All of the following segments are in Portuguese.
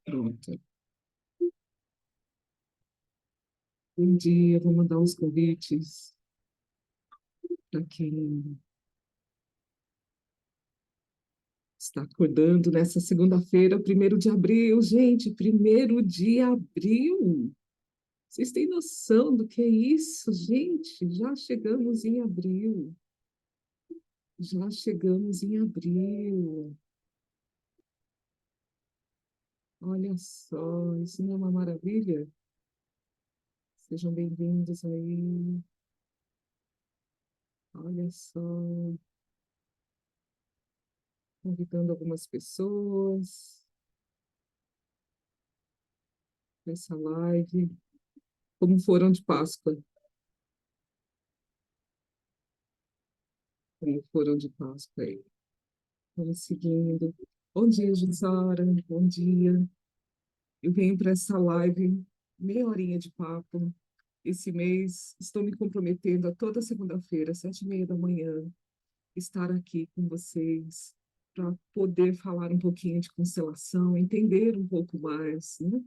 Pronto. Bom dia, vou mandar uns convites para quem está acordando nessa segunda-feira, 1º de abril. Gente, 1º de abril! Vocês têm noção do que é isso, gente? Já chegamos em abril. Já chegamos em abril. Olha só, isso não é uma maravilha? Sejam bem-vindos aí. Olha só, convidando algumas pessoas para essa live. Como foram de Páscoa? Como foram de Páscoa aí? Vamos seguindo. Bom dia, Jussara. Bom dia. Eu venho para essa live, meia horinha de papo. Esse mês estou me comprometendo a toda segunda-feira, 7h30 da manhã, estar aqui com vocês para poder falar um pouquinho de constelação, entender um pouco mais, né,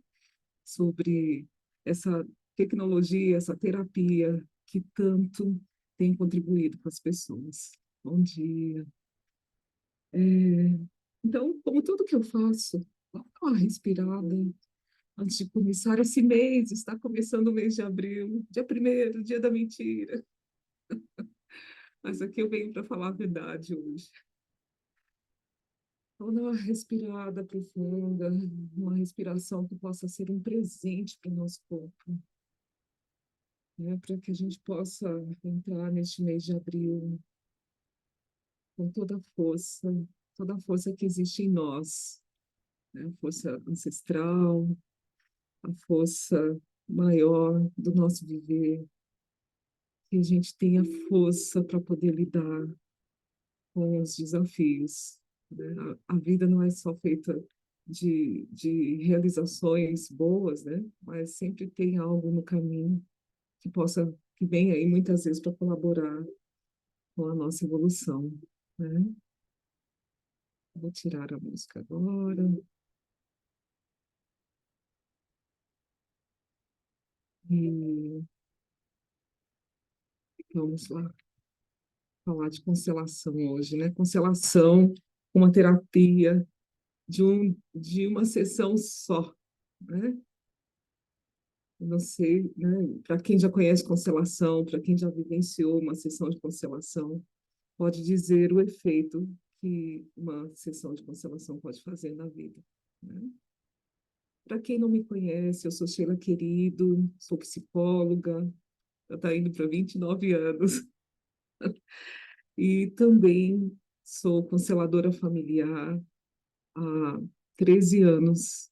sobre essa tecnologia, essa terapia que tanto tem contribuído com as pessoas. Bom dia. É, então, como tudo que eu faço, vamos dar uma respirada antes de começar esse mês. Está começando o mês de abril, dia 1º, dia da mentira. Mas aqui eu venho para falar a verdade hoje. Vamos dar uma respirada profunda, uma respiração que possa ser um presente para o nosso corpo, né? Para que a gente possa entrar neste mês de abril com toda a força que existe em nós, né? A força ancestral, a força maior do nosso viver, que a gente tenha força para poder lidar com os desafios, né? A vida não é só feita de realizações boas, né? Mas sempre tem algo no caminho que vem aí muitas vezes para colaborar com a nossa evolução, né? Vou tirar a música agora e vamos lá falar de constelação hoje, né? Constelação, uma terapia de uma sessão só, né? Eu não sei, né? Para quem já conhece constelação, para quem já vivenciou uma sessão de constelação, pode dizer o efeito que uma sessão de constelação pode fazer na vida, né? Para quem não me conhece, eu sou Sheila Querido, sou psicóloga, já está indo para 29 anos, e também sou consteladora familiar há 13 anos.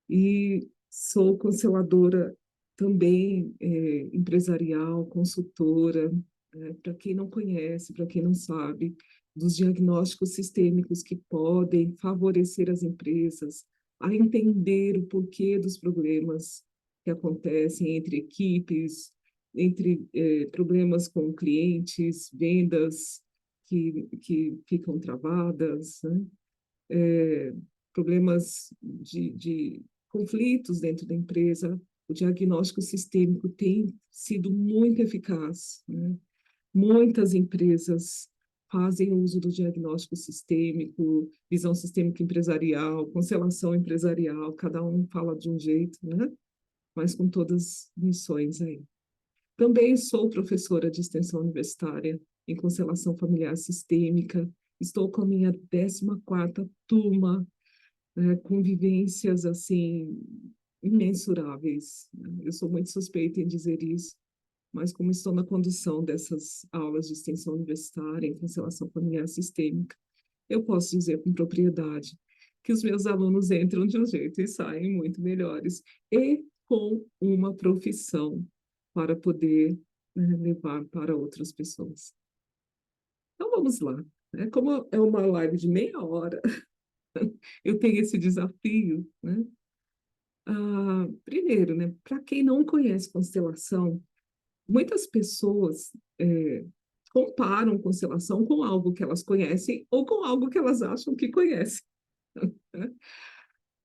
E sou consteladora também empresarial, consultora, para quem não conhece, para quem não sabe, dos diagnósticos sistêmicos que podem favorecer as empresas a entender o porquê dos problemas que acontecem entre equipes, entre problemas com clientes, vendas que ficam travadas, né? Problemas de conflitos dentro da empresa. O diagnóstico sistêmico tem sido muito eficaz, né? Muitas empresas fazem uso do diagnóstico sistêmico, visão sistêmica empresarial, constelação empresarial, cada um fala de um jeito, né? Mas com todas missões aí. Também sou professora de extensão universitária em constelação familiar sistêmica. Estou com a minha 14ª turma, com vivências assim imensuráveis, né? Eu sou muito suspeita em dizer isso, mas como estou na condução dessas aulas de extensão universitária em constelação familiar sistêmica, eu posso dizer com propriedade que os meus alunos entram de um jeito e saem muito melhores e com uma profissão para poder, né, levar para outras pessoas. Então vamos lá, né? Como é uma live de meia hora, eu tenho esse desafio, né? Primeiro, né, para quem não conhece constelação, muitas pessoas comparam constelação com algo que elas conhecem ou com algo que elas acham que conhecem, né?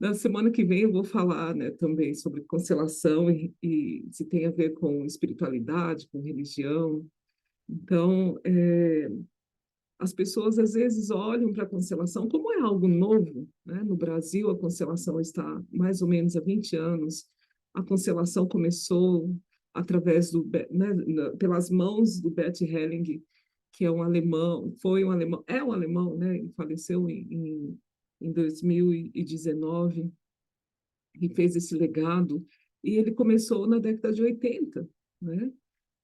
Na semana que vem eu vou falar, né, também sobre constelação e se tem a ver com espiritualidade, com religião. Então, as pessoas às vezes olham para a constelação como é algo novo, né? No Brasil, a constelação está mais ou menos há 20 anos. A constelação começou através né, pelas mãos do Bert Helling, que é um alemão, foi um alemão, é um alemão, né? Ele faleceu em 2019 e fez esse legado. E ele começou na década de 80, né?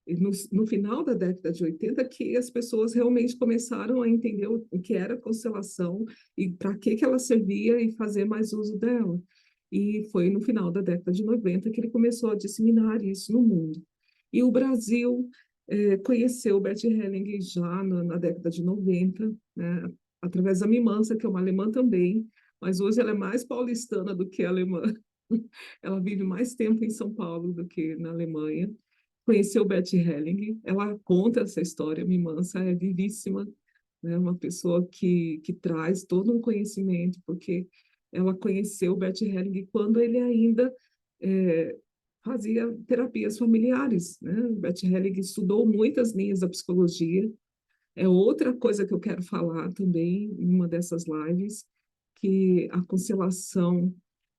E no final da década de 80 que as pessoas realmente começaram a entender o que era constelação e para que ela servia e fazer mais uso dela. E foi no final da década de 90 que ele começou a disseminar isso no mundo. E o Brasil conheceu o Bert Helling já na década de 90, né, através da minha irmã, que é uma alemã também, mas hoje ela é mais paulistana do que alemã. Ela vive mais tempo em São Paulo do que na Alemanha. Conheceu Beth Helling, ela conta essa história, minha irmã é vivíssima, né? Uma pessoa que traz todo um conhecimento, porque ela conheceu Beth Helling quando ele ainda é, fazia terapias familiares, né? Beth Helling estudou muitas linhas da psicologia. É outra coisa que eu quero falar também em uma dessas lives, que a constelação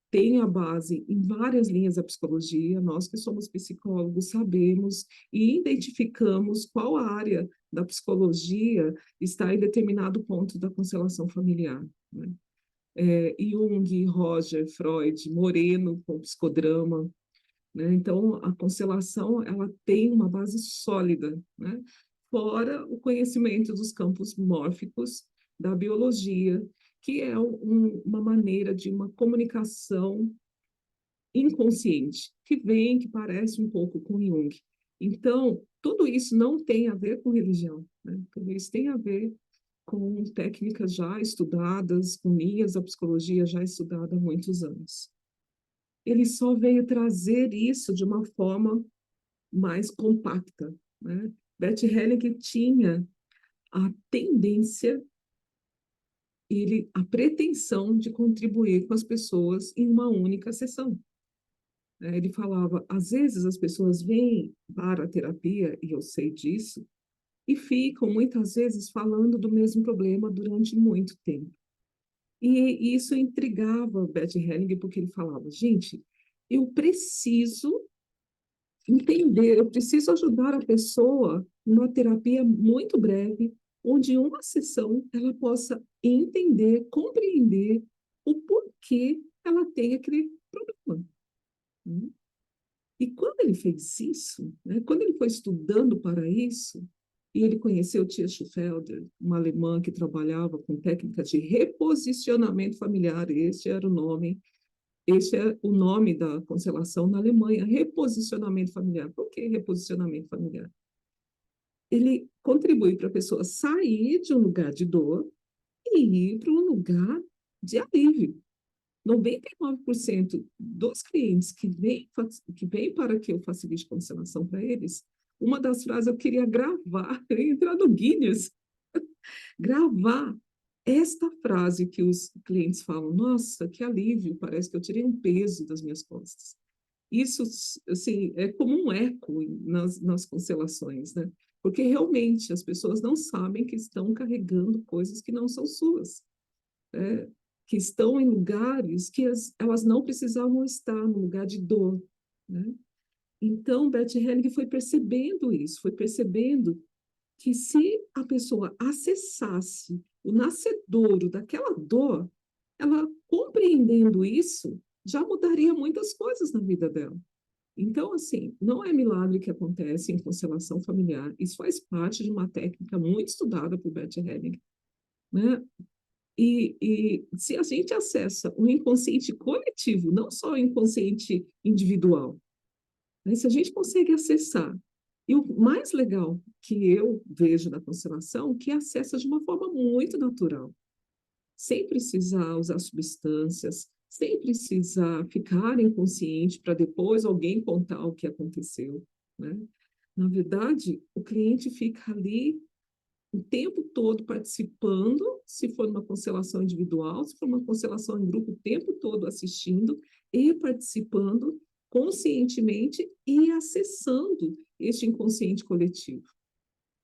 tem a base em várias linhas da psicologia. Nós que somos psicólogos sabemos e identificamos qual área da psicologia está em determinado ponto da constelação familiar, né? Jung, Roger, Freud, Moreno com psicodrama, né? Então, a constelação ela tem uma base sólida, né? Fora o conhecimento dos campos mórficos da biologia, que é uma maneira de uma comunicação inconsciente, que parece um pouco com Jung. Então, tudo isso não tem a ver com religião, né? Tudo isso tem a ver com técnicas já estudadas, com linhas da psicologia já estudada há muitos anos. Ele só veio trazer isso de uma forma mais compacta, né? Bert Hellinger tinha a tendência, a pretensão de contribuir com as pessoas em uma única sessão. Ele falava, às vezes as pessoas vêm para a terapia, e eu sei disso, e ficam muitas vezes falando do mesmo problema durante muito tempo. E isso intrigava o Bert Hellinger, porque ele falava, gente, eu preciso entender, eu preciso ajudar a pessoa numa terapia muito breve, onde uma sessão ela possa entender, compreender o porquê ela tem aquele problema, né? E quando ele fez isso, né, quando ele foi estudando para isso, e ele conheceu Tia Schufelder, uma alemã que trabalhava com técnicas de reposicionamento familiar, esse é o nome da constelação na Alemanha, reposicionamento familiar. Por que reposicionamento familiar? Ele contribui para a pessoa sair de um lugar de dor e ir para um lugar de alívio. 99% dos clientes que vêm para que eu facilite constelação para eles, uma das frases eu queria gravar, entrar no Guinness, gravar esta frase que os clientes falam, nossa, que alívio, parece que eu tirei um peso das minhas costas. Isso, assim, é como um eco nas constelações, né? Porque realmente as pessoas não sabem que estão carregando coisas que não são suas, né? Que estão em lugares que elas não precisavam estar, no lugar de dor, né? Então, Bert Helling foi percebendo isso, foi percebendo que se a pessoa acessasse o nascedouro daquela dor, ela compreendendo isso, já mudaria muitas coisas na vida dela. Então, assim, não é milagre que acontece em constelação familiar, isso faz parte de uma técnica muito estudada por Bert Helling, né? E se a gente acessa o inconsciente coletivo, não só o inconsciente individual, né? Se a gente consegue acessar, e o mais legal que eu vejo na constelação, que acessa de uma forma muito natural, sem precisar usar substâncias, sem precisar ficar inconsciente para depois alguém contar o que aconteceu, né? Na verdade, o cliente fica ali o tempo todo participando, se for uma constelação individual, se for uma constelação em grupo, o tempo todo assistindo e participando conscientemente e acessando este inconsciente coletivo.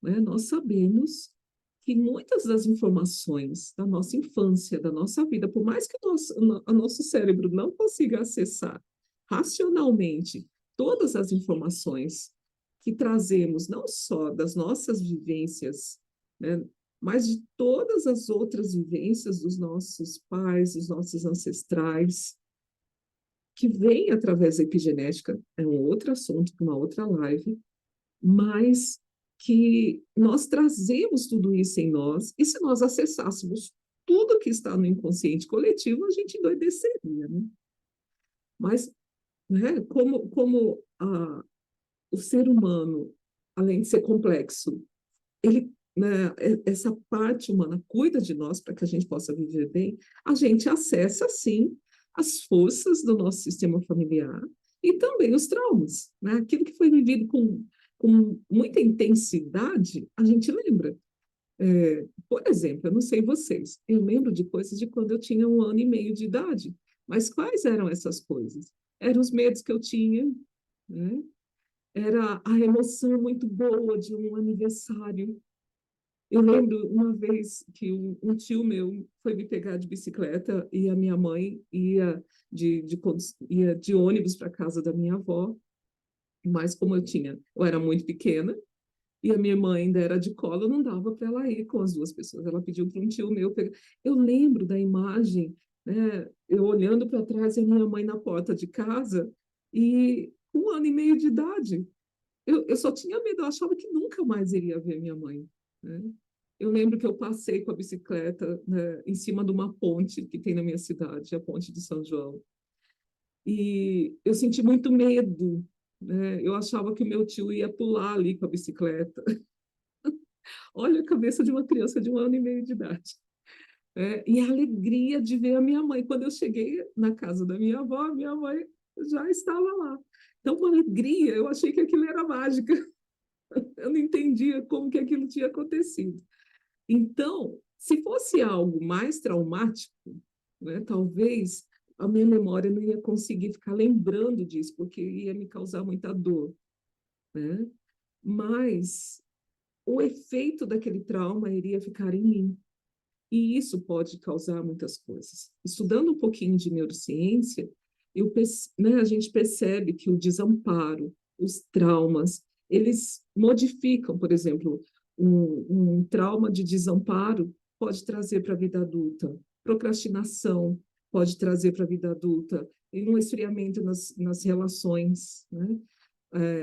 Né? Nós sabemos que muitas das informações da nossa infância, da nossa vida, por mais que o nosso cérebro não consiga acessar racionalmente todas as informações que trazemos, não só das nossas vivências, né, mas de todas as outras vivências dos nossos pais, dos nossos ancestrais, que vem através da epigenética, é um outro assunto, uma outra live, mas que nós trazemos tudo isso em nós, e se nós acessássemos tudo que está no inconsciente coletivo, a gente endoideceria, né? Mas, né, o ser humano, além de ser complexo, ele, né, essa parte humana cuida de nós para que a gente possa viver bem, a gente acessa, sim, as forças do nosso sistema familiar e também os traumas, né? Aquilo que foi vivido com muita intensidade, a gente lembra. Por exemplo, eu não sei vocês, eu lembro de coisas de quando eu tinha 1 ano e meio de idade, mas quais eram essas coisas? Eram os medos que eu tinha, né? Era a emoção muito boa de um aniversário. Eu lembro uma vez que um tio meu foi me pegar de bicicleta e a minha mãe ia de ônibus para casa da minha avó, mas como eu era muito pequena e a minha mãe ainda era de colo, não dava para ela ir com as duas pessoas. Ela pediu para um tio meu pegar. Eu lembro da imagem, né, eu olhando para trás e a minha mãe na porta de casa e 1 ano e meio de idade. Eu só tinha medo, eu achava que nunca mais iria ver minha mãe, né? Eu lembro que eu passei com a bicicleta, né, em cima de uma ponte que tem na minha cidade, a Ponte de São João. E eu senti muito medo, né? Eu achava que o meu tio ia pular ali com a bicicleta. Olha a cabeça de uma criança de 1 ano e meio de idade. E a alegria de ver a minha mãe. Quando eu cheguei na casa da minha avó, minha mãe já estava lá. Então, uma alegria, eu achei que aquilo era mágica. Eu não entendia como que aquilo tinha acontecido. Então, se fosse algo mais traumático, né, talvez a minha memória não ia conseguir ficar lembrando disso, porque ia me causar muita dor, né? Mas o efeito daquele trauma iria ficar em mim. E isso pode causar muitas coisas. Estudando um pouquinho de neurociência, né, a gente percebe que o desamparo, os traumas, eles modificam, por exemplo, um trauma de desamparo pode trazer para a vida adulta, procrastinação pode trazer para a vida adulta, e um esfriamento nas relações, né?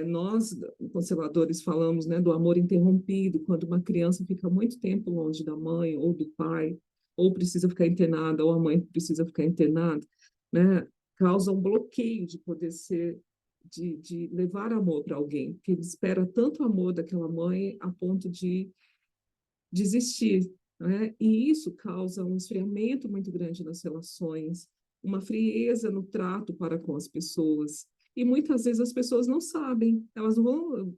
Nós, conservadores, falamos, né, do amor interrompido, quando uma criança fica muito tempo longe da mãe ou do pai, ou precisa ficar internada, ou a mãe precisa ficar internada, né, causa um bloqueio de poder de levar amor para alguém, porque ele espera tanto amor daquela mãe a ponto de desistir, né? E isso causa um esfriamento muito grande nas relações, uma frieza no trato para com as pessoas. E muitas vezes as pessoas não sabem, elas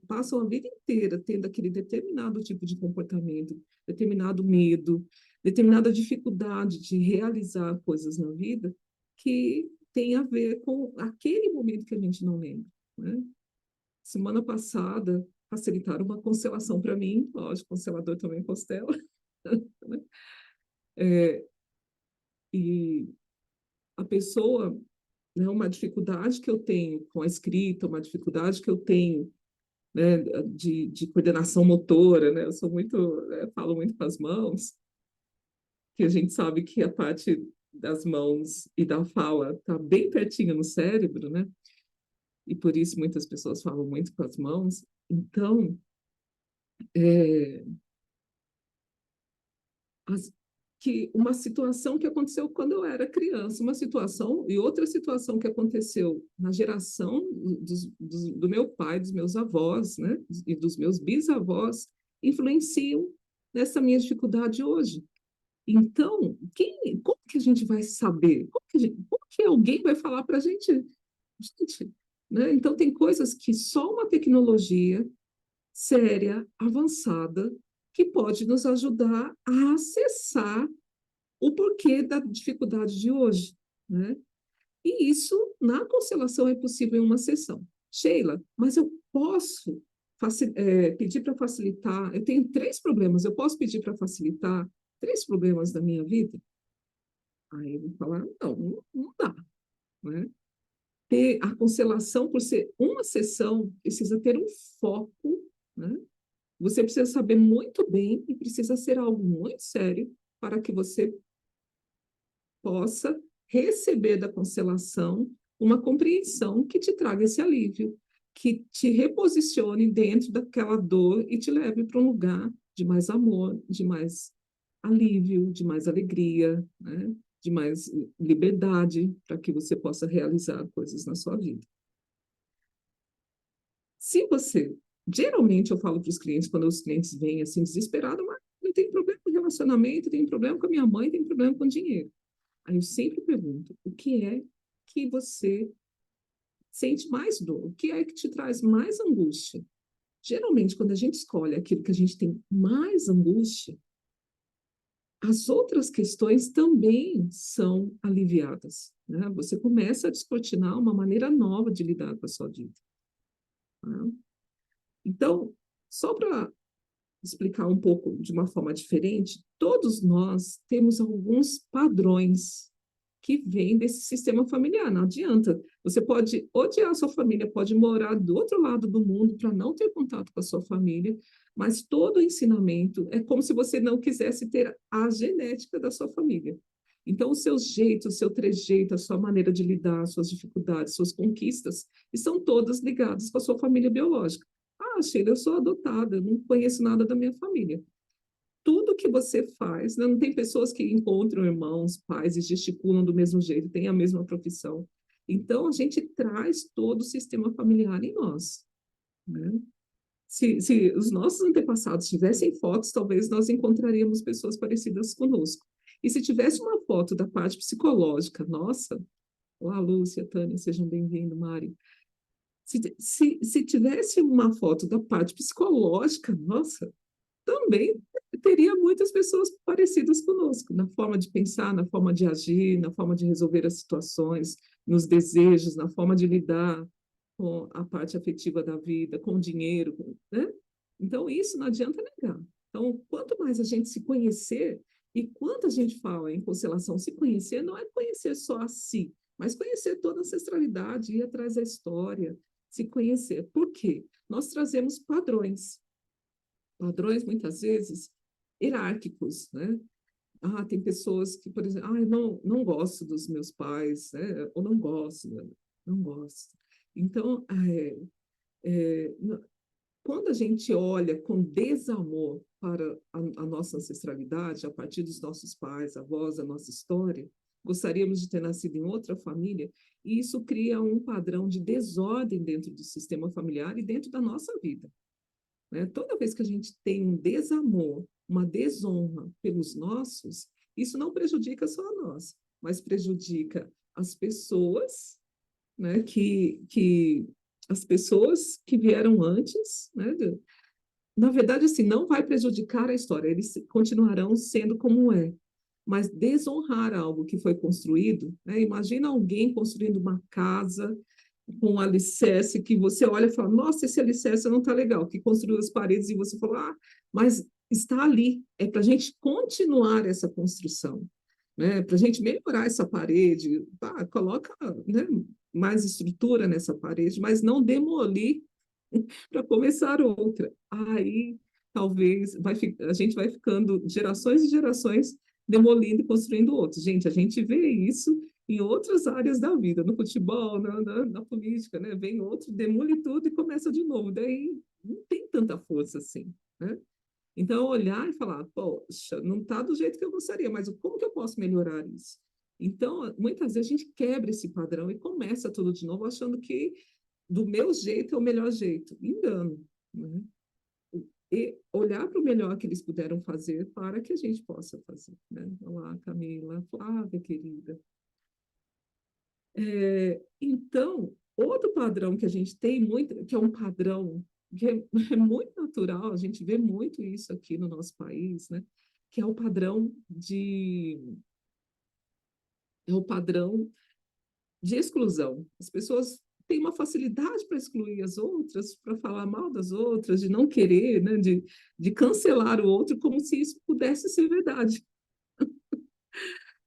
passam a vida inteira tendo aquele determinado tipo de comportamento, determinado medo, determinada dificuldade de realizar coisas na vida que tem a ver com aquele momento que a gente não lembra, né? Semana passada, facilitaram uma constelação para mim, lógico, constelador também constela, né? É, e a pessoa, né, uma dificuldade que eu tenho com a escrita, uma dificuldade que eu tenho, né, de coordenação motora, né? Eu sou muito, falo muito com as mãos, que a gente sabe que a parte das mãos e da fala está bem pertinho no cérebro, né? E por isso muitas pessoas falam muito com as mãos. Então, é, as, que uma situação que aconteceu quando eu era criança, uma situação e outra situação que aconteceu na geração do meu pai, dos meus avós, né, e dos meus bisavós, influenciam nessa minha dificuldade hoje. Então, como que a gente vai saber? Como que alguém vai falar para a gente? Gente, né? Então, tem coisas que só uma tecnologia séria, avançada, que pode nos ajudar a acessar o porquê da dificuldade de hoje, né? E isso, na constelação, é possível em uma sessão. Sheila, mas eu posso pedir para facilitar? Eu tenho 3 problemas, eu posso pedir para facilitar 3 problemas da minha vida? Aí eu vou falar, não dá, né? Ter a constelação, por ser uma sessão, precisa ter um foco, né? Você precisa saber muito bem e precisa ser algo muito sério para que você possa receber da constelação uma compreensão que te traga esse alívio, que te reposicione dentro daquela dor e te leve para um lugar de mais amor, de mais alívio, de mais alegria, né? De mais liberdade, para que você possa realizar coisas na sua vida. Se você, geralmente eu falo para os clientes, quando os clientes vêm assim desesperados, mas eu tenho problema com relacionamento, tenho problema com a minha mãe, tenho problema com dinheiro. Aí eu sempre pergunto, o que é que você sente mais dor? O que é que te traz mais angústia? Geralmente, quando a gente escolhe aquilo que a gente tem mais angústia, as outras questões também são aliviadas, né? Você começa a descortinar uma maneira nova de lidar com a sua vida, né? Então, só para explicar um pouco de uma forma diferente, todos nós temos alguns padrões que vêm desse sistema familiar. Não adianta. Você pode odiar a sua família, pode morar do outro lado do mundo para não ter contato com a sua família, mas todo o ensinamento é como se você não quisesse ter a genética da sua família. Então, o seu jeito, o seu trejeito, a sua maneira de lidar, suas dificuldades, suas conquistas, estão todas ligadas com a sua família biológica. Ah, Sheila, eu sou adotada, eu não conheço nada da minha família. Tudo que você faz, né? Não tem pessoas que encontram irmãos, pais e gesticulam do mesmo jeito, têm a mesma profissão. Então, a gente traz todo o sistema familiar em nós, né? Se os nossos antepassados tivessem fotos, talvez nós encontraríamos pessoas parecidas conosco. E se tivesse uma foto da parte psicológica, nossa, olá, Lúcia, Tânia, sejam bem-vindos, Mari. Se tivesse uma foto da parte psicológica, nossa, também teria muitas pessoas parecidas conosco, na forma de pensar, na forma de agir, na forma de resolver as situações, nos desejos, na forma de lidar com a parte afetiva da vida, com o dinheiro, né? Então, isso não adianta negar. Então, quanto mais a gente se conhecer, e quanto a gente fala em constelação, se conhecer não é conhecer só a si, mas conhecer toda a ancestralidade, ir atrás da história, se conhecer. Por quê? Nós trazemos padrões muitas vezes hierárquicos, né? Ah, tem pessoas que, por exemplo, eu não gosto dos meus pais, né? Ou não gosto, né? Não gosto. Então, é, quando a gente olha com desamor para a nossa ancestralidade, a partir dos nossos pais, avós, a nossa história, gostaríamos de ter nascido em outra família, e isso cria um padrão de desordem dentro do sistema familiar e dentro da nossa vida, né? Toda vez que a gente tem um desamor, uma desonra pelos nossos, isso não prejudica só a nós, mas prejudica as pessoas, né, que as pessoas que vieram antes, né, na verdade, assim, não vai prejudicar a história, eles continuarão sendo como é, mas desonrar algo que foi construído, né? Imagina alguém construindo uma casa com um alicerce que você olha e fala, nossa, esse alicerce não está legal, que construiu as paredes e você falou, mas está ali, é para a gente continuar essa construção, né? Para a gente melhorar essa parede, coloca, né, mais estrutura nessa parede, mas não demolir para começar outra. Aí talvez a gente vai ficando gerações e gerações demolindo e construindo outros. Gente, a gente vê isso em outras áreas da vida, no futebol, na política, né? Vem outro, demole tudo e começa de novo. Daí não tem tanta força assim, né? Então, olhar e falar, poxa, não está do jeito que eu gostaria, mas como que eu posso melhorar isso? Então, muitas vezes a gente quebra esse padrão e começa tudo de novo, achando que do meu jeito é o melhor jeito. Engano, né? E olhar para o melhor que eles puderam fazer para que a gente possa fazer, né? Olá, Camila, Flávia, querida. Então, outro padrão que a gente tem muito, que é um padrão que é, é muito natural, a gente vê muito isso aqui no nosso país, né? Que é o padrão de exclusão. As pessoas têm uma facilidade para excluir as outras, para falar mal das outras, de não querer, né? De cancelar o outro como se isso pudesse ser verdade.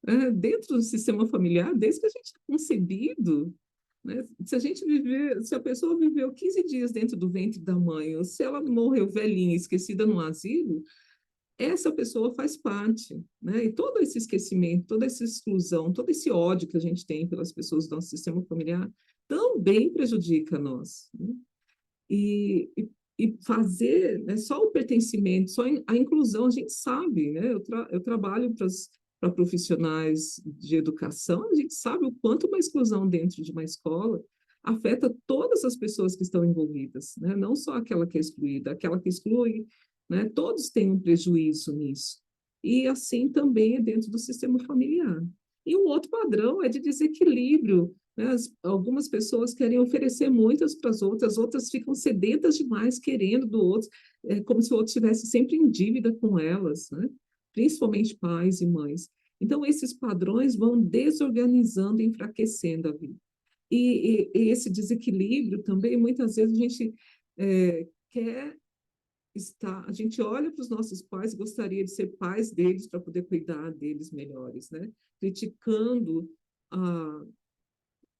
É, dentro do sistema familiar, desde que a gente é concebido, né? Se a pessoa viveu 15 dias dentro do ventre da mãe, ou se ela morreu velhinha, esquecida no asilo, essa pessoa faz parte, né? E todo esse esquecimento, toda essa exclusão, todo esse ódio que a gente tem pelas pessoas do nosso sistema familiar também prejudica nós, né? E fazer, né, só o pertencimento, a inclusão, a gente sabe, né? Eu trabalho para profissionais de educação, a gente sabe o quanto uma exclusão dentro de uma escola afeta todas as pessoas que estão envolvidas, né? Não só aquela que é excluída, aquela que exclui, né? Todos têm um prejuízo nisso. E assim também é dentro do sistema familiar. E um outro padrão é de desequilíbrio, né? Algumas pessoas querem oferecer muitas para as outras, outras ficam sedentas demais, querendo do outro, como se o outro estivesse sempre em dívida com elas, né? Principalmente pais e mães. Então, esses padrões vão desorganizando e enfraquecendo a vida. E esse desequilíbrio também, muitas vezes, a gente quer estar, a gente olha para os nossos pais e gostaria de ser pais deles para poder cuidar deles melhores, né? Criticando a,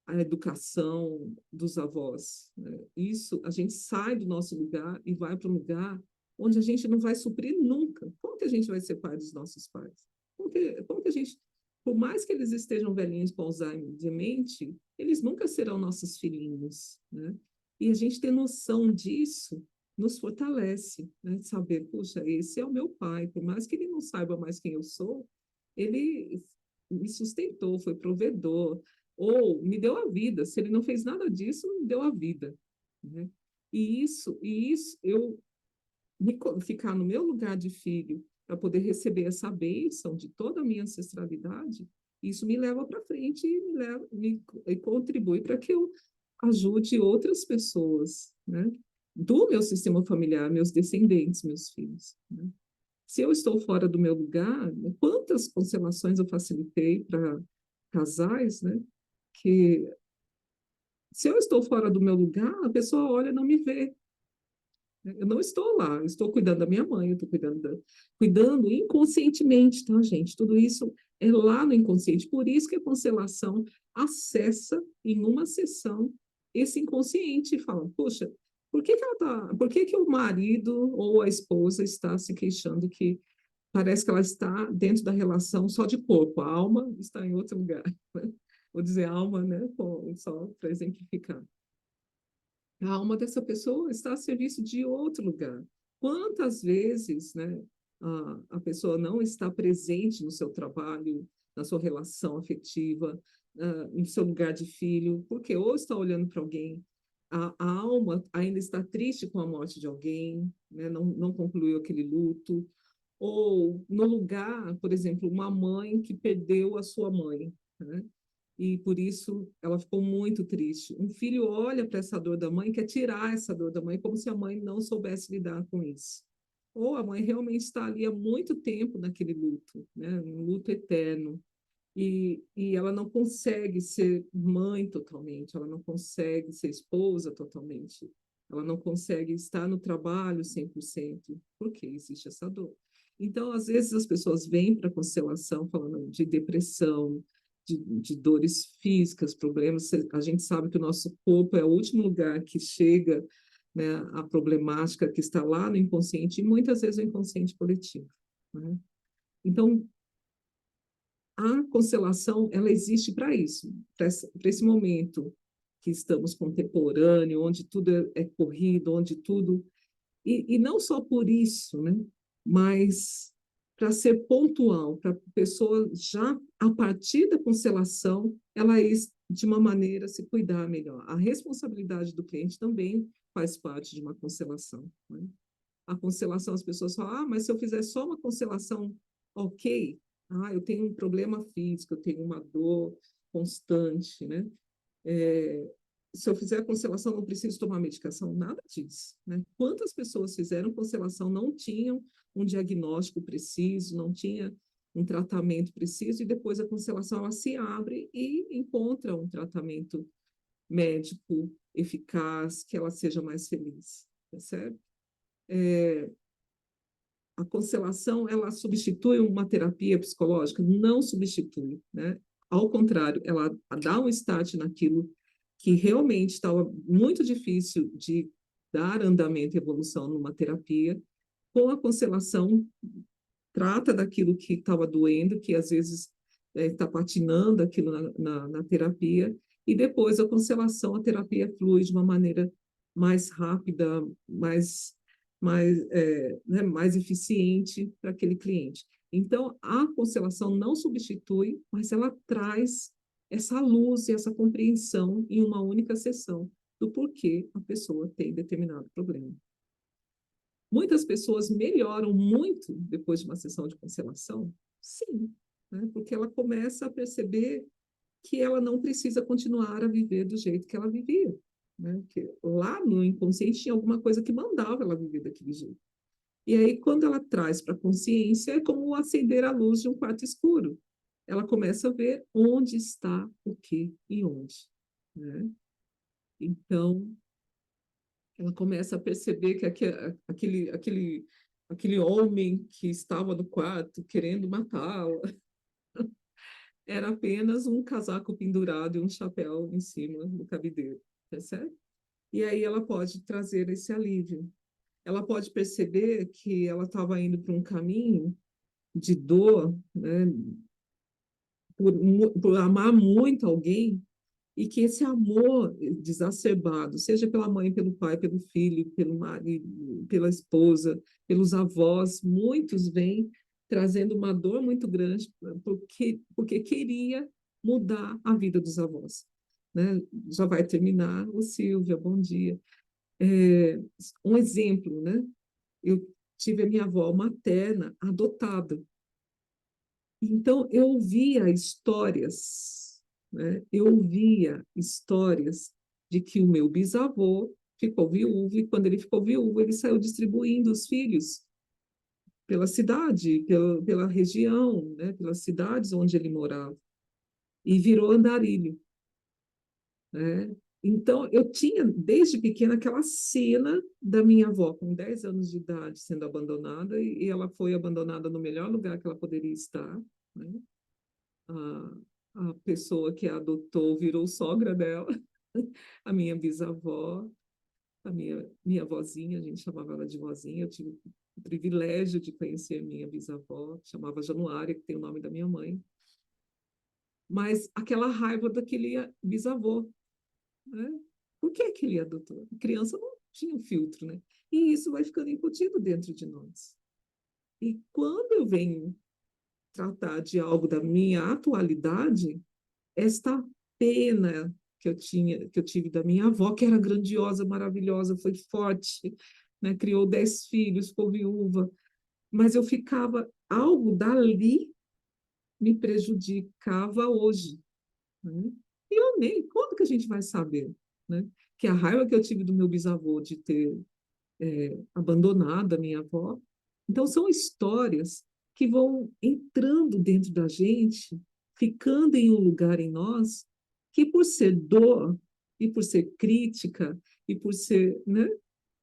a educação dos avós, né? Isso, a gente sai do nosso lugar e vai para um lugar onde a gente não vai suprir nunca. Como que a gente vai ser pai dos nossos pais? Como que a gente, por mais que eles estejam velhinhos com Alzheimer de mente, eles nunca serão nossos filhinhos, né? E a gente ter noção disso nos fortalece, né? Saber, puxa, esse é o meu pai, por mais que ele não saiba mais quem eu sou, ele me sustentou, foi provedor, ou me deu a vida. Se ele não fez nada disso, me deu a vida, né? Eu ficar no meu lugar de filho para poder receber essa bênção de toda a minha ancestralidade, isso me leva para frente e contribui para que eu ajude outras pessoas, né? Do meu sistema familiar, meus descendentes, meus filhos, né? Se eu estou fora do meu lugar, quantas constelações eu facilitei para casais, né? Que se eu estou fora do meu lugar, a pessoa olha e não me vê. Eu não estou lá, eu estou cuidando da minha mãe, eu estou cuidando inconscientemente, tá, gente? Tudo isso é lá no inconsciente. Por isso que a constelação acessa em uma sessão esse inconsciente e fala, poxa, por que que o marido ou a esposa está se queixando que parece que ela está dentro da relação só de corpo, a alma está em outro lugar, né? Vou dizer alma, né, só para exemplificar. A alma dessa pessoa está a serviço de outro lugar. Quantas vezes, né, a pessoa não está presente no seu trabalho, na sua relação afetiva, no seu lugar de filho, porque ou está olhando para alguém, a alma ainda está triste com a morte de alguém, né, não concluiu aquele luto, ou no lugar, por exemplo, uma mãe que perdeu a sua mãe, né? E por isso ela ficou muito triste. Um filho olha para essa dor da mãe, quer tirar essa dor da mãe, como se a mãe não soubesse lidar com isso. Ou a mãe realmente está ali há muito tempo naquele luto, né? Um luto eterno. E ela não consegue ser mãe totalmente, ela não consegue ser esposa totalmente, ela não consegue estar no trabalho 100%, porque existe essa dor. Então, às vezes, as pessoas vêm para a constelação falando de depressão, de dores físicas, problemas. A gente sabe que o nosso corpo é o último lugar que chega, né, a problemática que está lá no inconsciente, e muitas vezes o inconsciente coletivo, né? Então, a constelação ela existe para isso, para esse momento que estamos contemporâneo, onde tudo é corrido, onde tudo e não só por isso, né? Mas para ser pontual, para a pessoa já a partir da constelação ela ir de uma maneira se cuidar melhor. A responsabilidade do cliente também faz parte de uma constelação, né? A constelação, as pessoas falam, mas se eu fizer só uma constelação, ok. Eu tenho um problema físico, eu tenho uma dor constante, né? É, se eu fizer a constelação, não preciso tomar medicação, nada disso, né? Quantas pessoas fizeram constelação não tinham um diagnóstico preciso, não tinha um tratamento preciso, e depois a constelação ela se abre e encontra um tratamento médico eficaz, que ela seja mais feliz, tá certo? A constelação, ela substitui uma terapia psicológica? Não substitui, né? Ao contrário, ela dá um start naquilo que realmente estava muito difícil de dar andamento e evolução numa terapia. Com a constelação, trata daquilo que estava doendo, que às vezes está patinando aquilo na terapia, e depois a constelação, a terapia flui de uma maneira mais rápida, mais eficiente para aquele cliente. Então, a constelação não substitui, mas ela traz essa luz e essa compreensão em uma única sessão do porquê a pessoa tem determinado problema. Muitas pessoas melhoram muito depois de uma sessão de constelação? Sim, né? Porque ela começa a perceber que ela não precisa continuar a viver do jeito que ela vivia. Né? Que lá no inconsciente tinha alguma coisa que mandava ela viver daquele jeito. E aí, quando ela traz para a consciência, é como acender a luz de um quarto escuro. Ela começa a ver onde está o que e onde. Né? Então, ela começa a perceber que aquele homem que estava no quarto querendo matá-la era apenas um casaco pendurado e um chapéu em cima do cabideiro, percebe? E aí ela pode trazer esse alívio. Ela pode perceber que ela estava indo para um caminho de dor, né, por amar muito alguém, e que esse amor desacerbado, seja pela mãe, pelo pai, pelo filho, pelo marido, pela esposa, pelos avós, muitos vêm trazendo uma dor muito grande porque queria mudar a vida dos avós. Né? Já vai terminar, o Silvia, bom dia. Um exemplo, né? Eu tive a minha avó materna adotada. Então, eu ouvia histórias, né? Eu ouvia histórias de que o meu bisavô ficou viúvo, e quando ele ficou viúvo, ele saiu distribuindo os filhos pela cidade, pela região, né? Pelas cidades onde ele morava, e virou andarilho, né? Então, eu tinha, desde pequena, aquela cena da minha avó, com 10 anos de idade, sendo abandonada, e ela foi abandonada no melhor lugar que ela poderia estar, né? A pessoa que a adotou virou sogra dela, a minha bisavó, minha vozinha, a gente chamava ela de vozinha, eu tive o privilégio de conhecer minha bisavó, chamava Januária, que tem o nome da minha mãe, mas aquela raiva daquele bisavô, né? Por que que ele adotou? A criança não tinha um filtro, né? E isso vai ficando incutido dentro de nós. E quando eu venho tratar de algo da minha atualidade, esta pena que eu tive da minha avó, que era grandiosa, maravilhosa, foi forte, né? Criou 10 filhos, ficou viúva, mas eu ficava, algo dali me prejudicava hoje, né? E eu nem, quando que a gente vai saber, né? Que a raiva que eu tive do meu bisavô de ter abandonado a minha avó. Então, são histórias que vão entrando dentro da gente, ficando em um lugar em nós, que por ser dor, e por ser crítica, e por ser, né,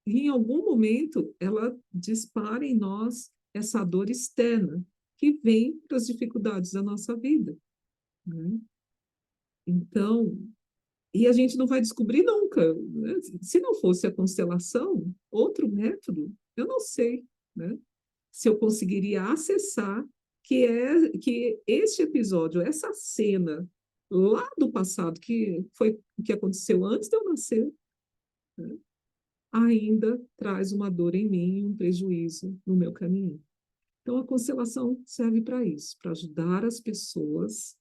em algum momento ela dispara em nós essa dor externa, que vem das dificuldades da nossa vida. Né? Então, e a gente não vai descobrir nunca. Né? Se não fosse a constelação, outro método, eu não sei, né? Se eu conseguiria acessar que este episódio, essa cena lá do passado, que foi o que aconteceu antes de eu nascer, né? Ainda traz uma dor em mim, um prejuízo no meu caminho. Então, a constelação serve para isso, para ajudar as pessoas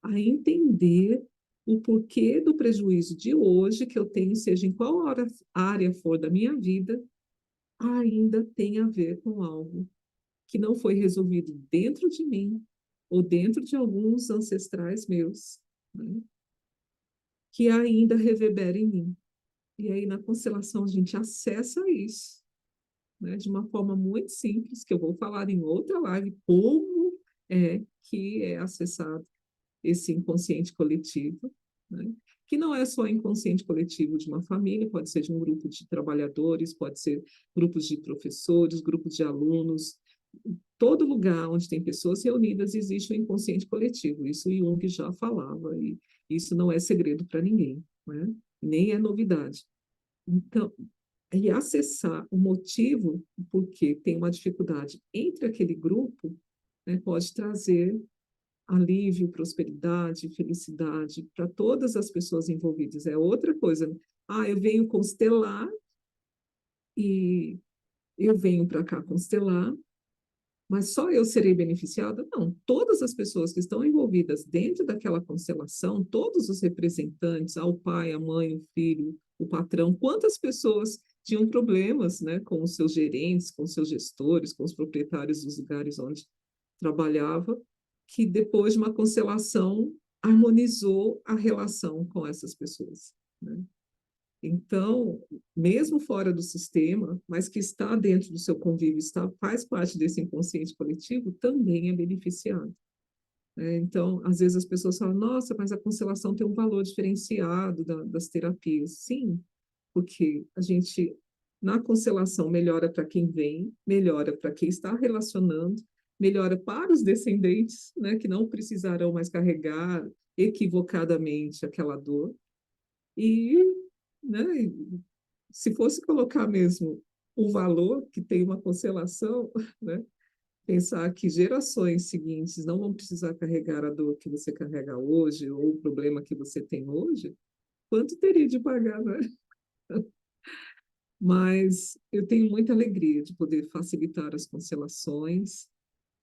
a entender o porquê do prejuízo de hoje que eu tenho, seja em qual área for da minha vida, ainda tem a ver com algo que não foi resolvido dentro de mim ou dentro de alguns ancestrais meus. Né? que ainda reverbera em mim. E aí, na constelação, a gente acessa isso, né, de uma forma muito simples, que eu vou falar em outra live, como é que é acessado esse inconsciente coletivo, né? Que não é só inconsciente coletivo de uma família, pode ser de um grupo de trabalhadores, pode ser grupos de professores, grupos de alunos. Todo lugar onde tem pessoas reunidas existe um inconsciente coletivo. Isso Jung já falava, e isso não é segredo para ninguém, né? Nem é novidade. Então, e acessar o motivo porque tem uma dificuldade entre aquele grupo, né, pode trazer alívio, prosperidade, felicidade para todas as pessoas envolvidas. É outra coisa. Ah, eu venho constelar e eu venho para cá constelar, mas só eu serei beneficiada? Não. Todas as pessoas que estão envolvidas dentro daquela constelação, todos os representantes, ao pai, a mãe, o filho, o patrão, quantas pessoas tinham problemas, né, com os seus gerentes, com os seus gestores, com os proprietários dos lugares onde trabalhava, que depois de uma constelação harmonizou a relação com essas pessoas, né? Então, mesmo fora do sistema, mas que está dentro do seu convívio, está, faz parte desse inconsciente coletivo, também é beneficiado. Então, às vezes as pessoas falam, nossa, mas a constelação tem um valor diferenciado das terapias. Sim, porque a gente, na constelação, melhora para quem vem, melhora para quem está relacionando, melhora para os descendentes, né, que não precisarão mais carregar equivocadamente aquela dor. E, né, se fosse colocar mesmo o valor que tem uma constelação, né, pensar que gerações seguintes não vão precisar carregar a dor que você carrega hoje ou o problema que você tem hoje, quanto teria de pagar, né? Mas eu tenho muita alegria de poder facilitar as constelações,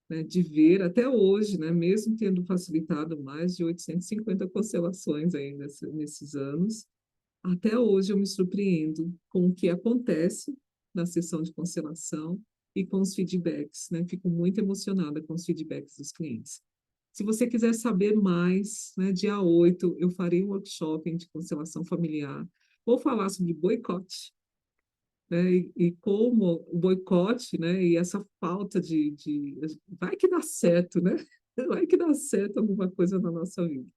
né, de ver até hoje, né, mesmo tendo facilitado mais de 850 constelações aí nesses anos, até hoje eu me surpreendo com o que acontece na sessão de constelação e com os feedbacks, né? Fico muito emocionada com os feedbacks dos clientes. Se você quiser saber mais, né, dia 8 eu farei um workshop de constelação familiar. Vou falar sobre boicote, né, e como o boicote, né, e essa falta vai que dá certo, né? Vai que dá certo alguma coisa na nossa vida.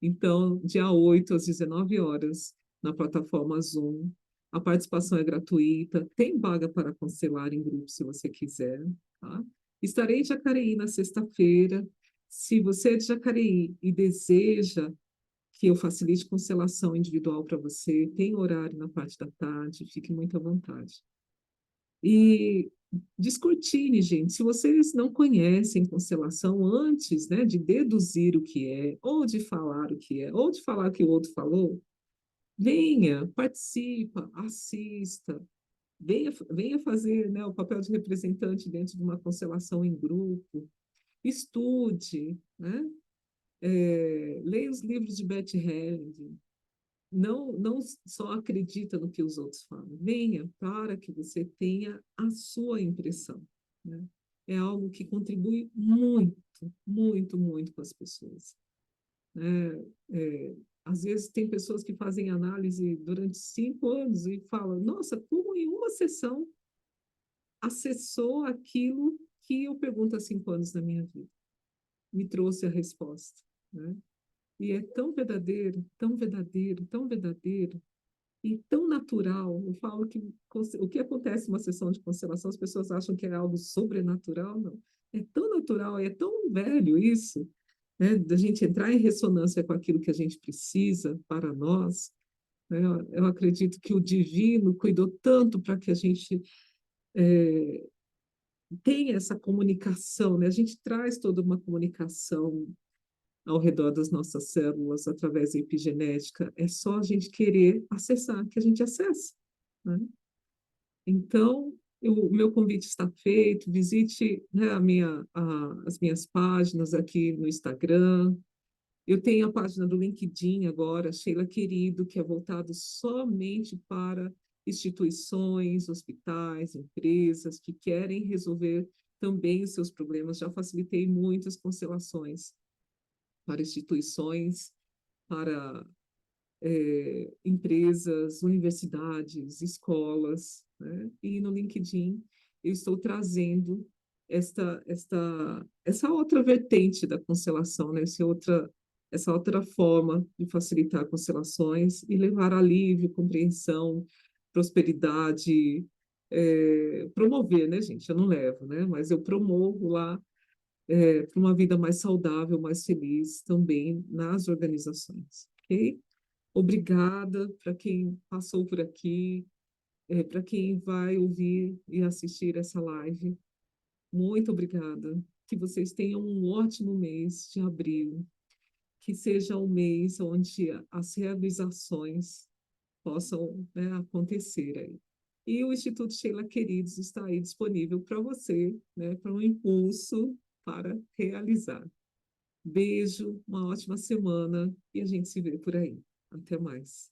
Então, dia 8 às 19 horas, na plataforma Zoom. A participação é gratuita, tem vaga para cancelar em grupo se você quiser, tá? Estarei em Jacareí na sexta-feira. Se você é de Jacareí e deseja que eu facilite constelação individual para você, tem horário na parte da tarde, fique muito à vontade. E descortine, gente, se vocês não conhecem constelação antes, né, de deduzir o que é, ou de falar o que é, ou de falar o que o outro falou, venha, participa, assista, venha fazer, né, o papel de representante dentro de uma constelação em grupo, estude, né, leia os livros de Beth Hellinger, não só acredita no que os outros falam, venha para que você tenha a sua impressão, né? É algo que contribui muito, muito, muito com as pessoas, né? Às vezes tem pessoas que fazem análise durante 5 anos e falam, nossa, como em uma sessão acessou aquilo que eu pergunto há 5 anos da minha vida, me trouxe a resposta, né? E é tão verdadeiro, tão verdadeiro, tão verdadeiro, e tão natural. Eu falo que o que acontece numa sessão de constelação, as pessoas acham que é algo sobrenatural, não. É tão natural, é tão velho isso, né, da gente entrar em ressonância com aquilo que a gente precisa para nós, né? Eu acredito que o divino cuidou tanto para que a gente tenha essa comunicação, né? A gente traz toda uma comunicação ao redor das nossas células através da epigenética, é só a gente querer acessar, que a gente acessa, né? Então, o meu convite está feito, visite, né, as minhas páginas aqui no Instagram. Eu tenho a página do LinkedIn agora, Sheila Querido, que é voltado somente para instituições, hospitais, empresas que querem resolver também os seus problemas. Já facilitei muitas constelações para instituições, para empresas, universidades, escolas, né? E no LinkedIn eu estou trazendo essa outra vertente da constelação, né? Essa outra forma de facilitar constelações e levar alívio, compreensão, prosperidade, promover, né, gente? Eu não levo, né? Mas eu promovo lá para uma vida mais saudável, mais feliz também nas organizações, ok? Obrigada para quem passou por aqui, para quem vai ouvir e assistir essa live. Muito obrigada. Que vocês tenham um ótimo mês de abril, que seja um mês onde as realizações possam, né, acontecer aí. E o Instituto Sheila Queridos está aí disponível para você, né, para um impulso para realizar. Beijo, uma ótima semana e a gente se vê por aí. Até mais.